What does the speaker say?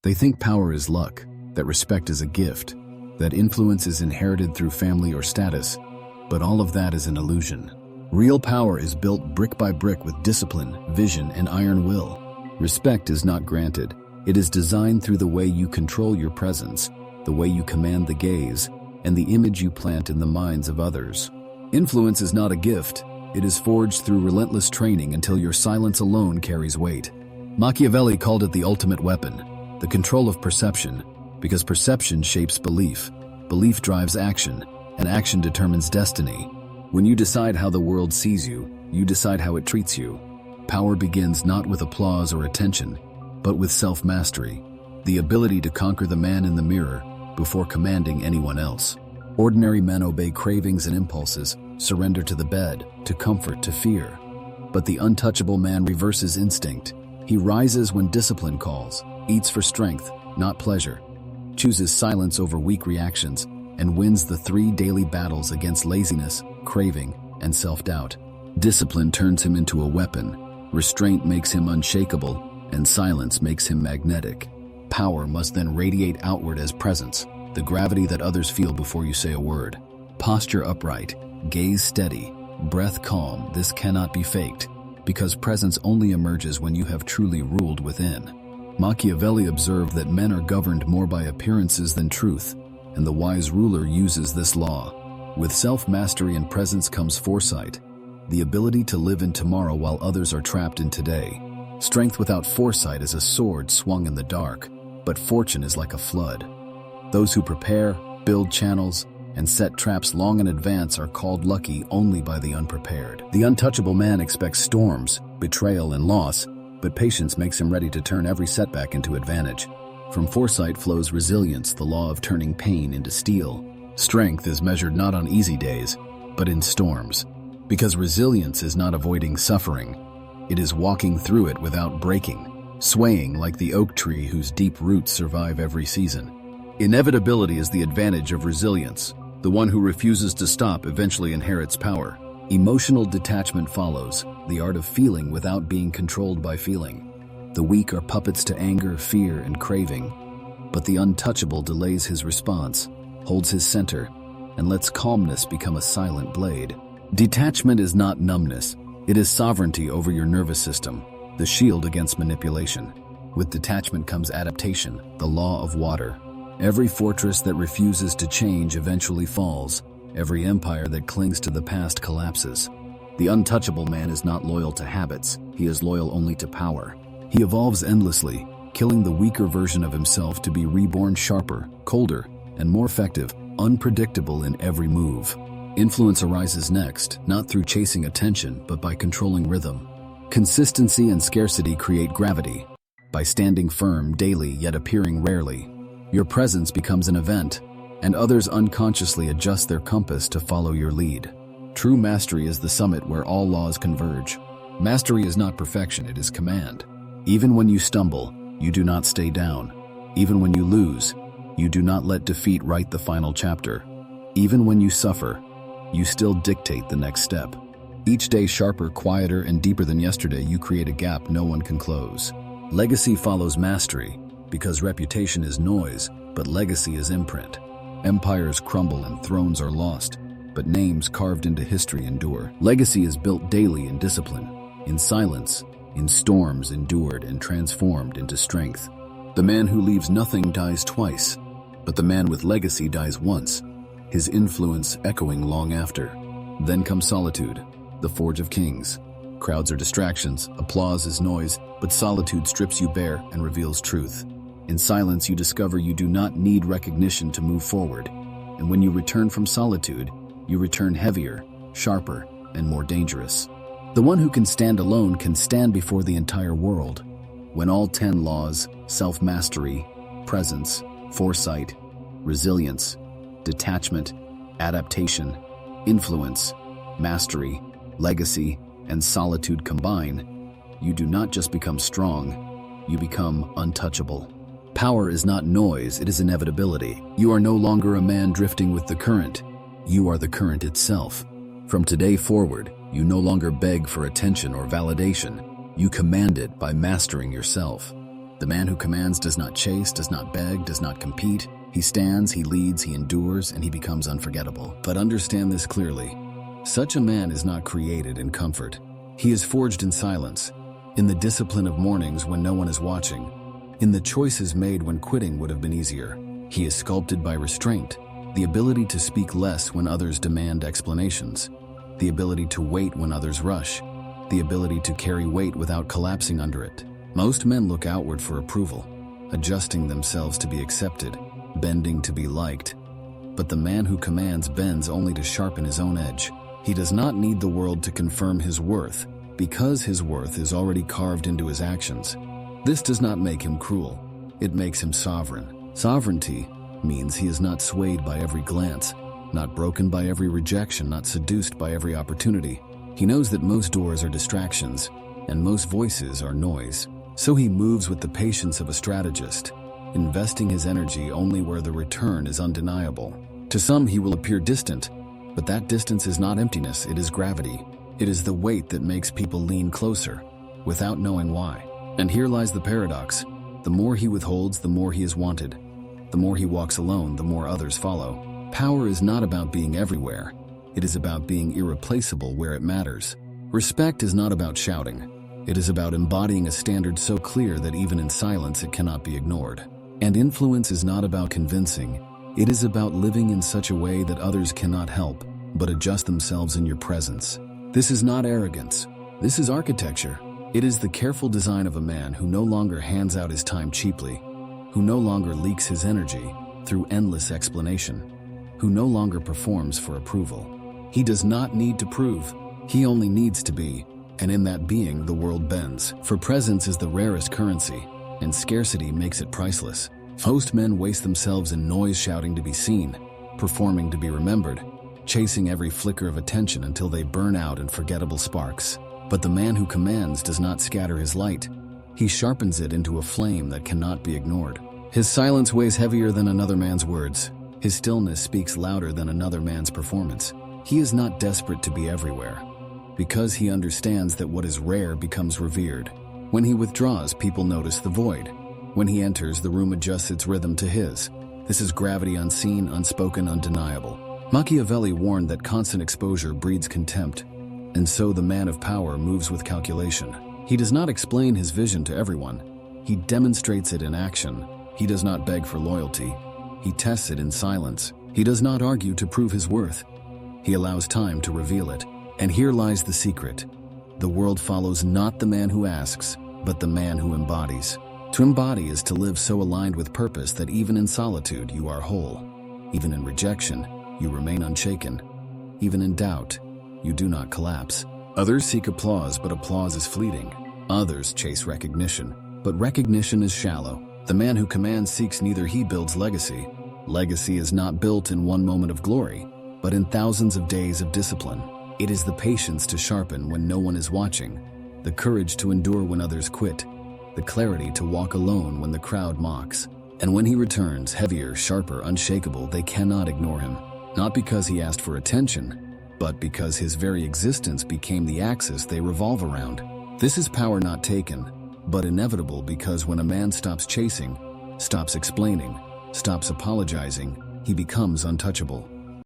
They think power is luck, that respect is a gift, that influence is inherited through family or status, but all of that is an illusion. Real power is built brick by brick with discipline, vision, and iron will. Respect is not granted. It is designed through the way you control your presence, the way you command the gaze, and the image you plant in the minds of others. Influence is not a gift. It is forged through relentless training until your silence alone carries weight. Machiavelli called it the ultimate weapon, the control of perception, because perception shapes belief. Belief drives action, and action determines destiny. When you decide how the world sees you, you decide how it treats you. Power begins not with applause or attention, but with self-mastery, the ability to conquer the man in the mirror before commanding anyone else. Ordinary men obey cravings and impulses, surrender to the bed, to comfort, to fear. But the untouchable man reverses instinct. He rises when discipline calls, eats for strength, not pleasure, chooses silence over weak reactions, and wins the 3 daily battles against laziness, craving, and self-doubt. Discipline turns him into a weapon, restraint makes him unshakable, and silence makes him magnetic. Power must then radiate outward as presence, the gravity that others feel before you say a word. Posture upright, gaze steady, breath calm. This cannot be faked, because presence only emerges when you have truly ruled within. Machiavelli observed that men are governed more by appearances than truth, and the wise ruler uses this law. With self-mastery and presence comes foresight, the ability to live in tomorrow while others are trapped in today. Strength without foresight is a sword swung in the dark, but fortune is like a flood. Those who prepare, build channels, and set traps long in advance are called lucky only by the unprepared. The untouchable man expects storms, betrayal, and loss, but patience makes him ready to turn every setback into advantage. From foresight flows resilience, the law of turning pain into steel. Strength is measured not on easy days, but in storms. Because resilience is not avoiding suffering, it is walking through it without breaking, swaying like the oak tree whose deep roots survive every season. Inevitability is the advantage of resilience. The one who refuses to stop eventually inherits power. Emotional detachment follows, the art of feeling without being controlled by feeling. The weak are puppets to anger, fear, and craving. But the untouchable delays his response, holds his center, and lets calmness become a silent blade. Detachment is not numbness. It is sovereignty over your nervous system, the shield against manipulation. With detachment comes adaptation, the law of water. Every fortress that refuses to change eventually falls. Every empire that clings to the past collapses. The untouchable man is not loyal to habits. He is loyal only to power. He evolves endlessly, killing the weaker version of himself to be reborn sharper, colder, and more effective, unpredictable in every move. Influence arises next, not through chasing attention, but by controlling rhythm. Consistency and scarcity create gravity. By standing firm daily yet appearing rarely, your presence becomes an event, and others unconsciously adjust their compass to follow your lead. True mastery is the summit where all laws converge. Mastery is not perfection, it is command. Even when you stumble, you do not stay down. Even when you lose, you do not let defeat write the final chapter. Even when you suffer, you still dictate the next step. Each day sharper, quieter, and deeper than yesterday, you create a gap no one can close. Legacy follows mastery, because reputation is noise, but legacy is imprint. Empires crumble and thrones are lost, but names carved into history endure. Legacy is built daily in discipline, in silence, in storms endured and transformed into strength. The man who leaves nothing dies twice, but the man with legacy dies once, his influence echoing long after. Then comes solitude, the forge of kings. Crowds are distractions, applause is noise, but solitude strips you bare and reveals truth. In silence you discover you do not need recognition to move forward, and when you return from solitude, you return heavier, sharper, and more dangerous. The one who can stand alone can stand before the entire world. When all 10 laws, self-mastery, presence, foresight, resilience, detachment, adaptation, influence, mastery, legacy, and solitude combine, you do not just become strong, you become untouchable. Power is not noise, it is inevitability. You are no longer a man drifting with the current. You are the current itself. From today forward, you no longer beg for attention or validation. You command it by mastering yourself. The man who commands does not chase, does not beg, does not compete. He stands, he leads, he endures, and he becomes unforgettable. But understand this clearly. Such a man is not created in comfort. He is forged in silence, in the discipline of mornings when no one is watching, in the choices made when quitting would have been easier. He is sculpted by restraint, the ability to speak less when others demand explanations, the ability to wait when others rush, the ability to carry weight without collapsing under it. Most men look outward for approval, adjusting themselves to be accepted, bending to be liked. But the man who commands bends only to sharpen his own edge. He does not need the world to confirm his worth, because his worth is already carved into his actions. This does not make him cruel. It makes him sovereign. Sovereignty means he is not swayed by every glance, not broken by every rejection, not seduced by every opportunity. He knows that most doors are distractions, and most voices are noise. So he moves with the patience of a strategist, investing his energy only where the return is undeniable. To some, he will appear distant, but that distance is not emptiness, it is gravity. It is the weight that makes people lean closer, without knowing why. And here lies the paradox. The more he withholds, the more he is wanted. The more he walks alone, the more others follow. Power is not about being everywhere. It is about being irreplaceable where it matters. Respect is not about shouting. It is about embodying a standard so clear that even in silence it cannot be ignored. And influence is not about convincing. It is about living in such a way that others cannot help but adjust themselves in your presence. This is not arrogance. This is architecture. It is the careful design of a man who no longer hands out his time cheaply, who no longer leaks his energy through endless explanation, who no longer performs for approval. He does not need to prove. He only needs to be, and in that being the world bends. For presence is the rarest currency, and scarcity makes it priceless. Most men waste themselves in noise, shouting to be seen, performing to be remembered, chasing every flicker of attention until they burn out in forgettable sparks. But the man who commands does not scatter his light. He sharpens it into a flame that cannot be ignored. His silence weighs heavier than another man's words. His stillness speaks louder than another man's performance. He is not desperate to be everywhere, because he understands that what is rare becomes revered. When he withdraws, people notice the void. When he enters, the room adjusts its rhythm to his. This is gravity unseen, unspoken, undeniable. Machiavelli warned that constant exposure breeds contempt, and so the man of power moves with calculation. He does not explain his vision to everyone. He demonstrates it in action. He does not beg for loyalty. He tests it in silence. He does not argue to prove his worth. He allows time to reveal it. And here lies the secret. The world follows not the man who asks, but the man who embodies. To embody is to live so aligned with purpose that even in solitude you are whole. Even in rejection, you remain unshaken. Even in doubt, you do not collapse. Others seek applause, but applause is fleeting. Others chase recognition, but recognition is shallow. The man who commands seeks neither. He builds legacy. Legacy is not built in one moment of glory, but in thousands of days of discipline. It is the patience to sharpen when no one is watching, the courage to endure when others quit, the clarity to walk alone when the crowd mocks. And when he returns, heavier, sharper, unshakable, they cannot ignore him. Not because he asked for attention, but because his very existence became the axis they revolve around. This is power not taken, but inevitable, because when a man stops chasing, stops explaining, stops apologizing, he becomes untouchable.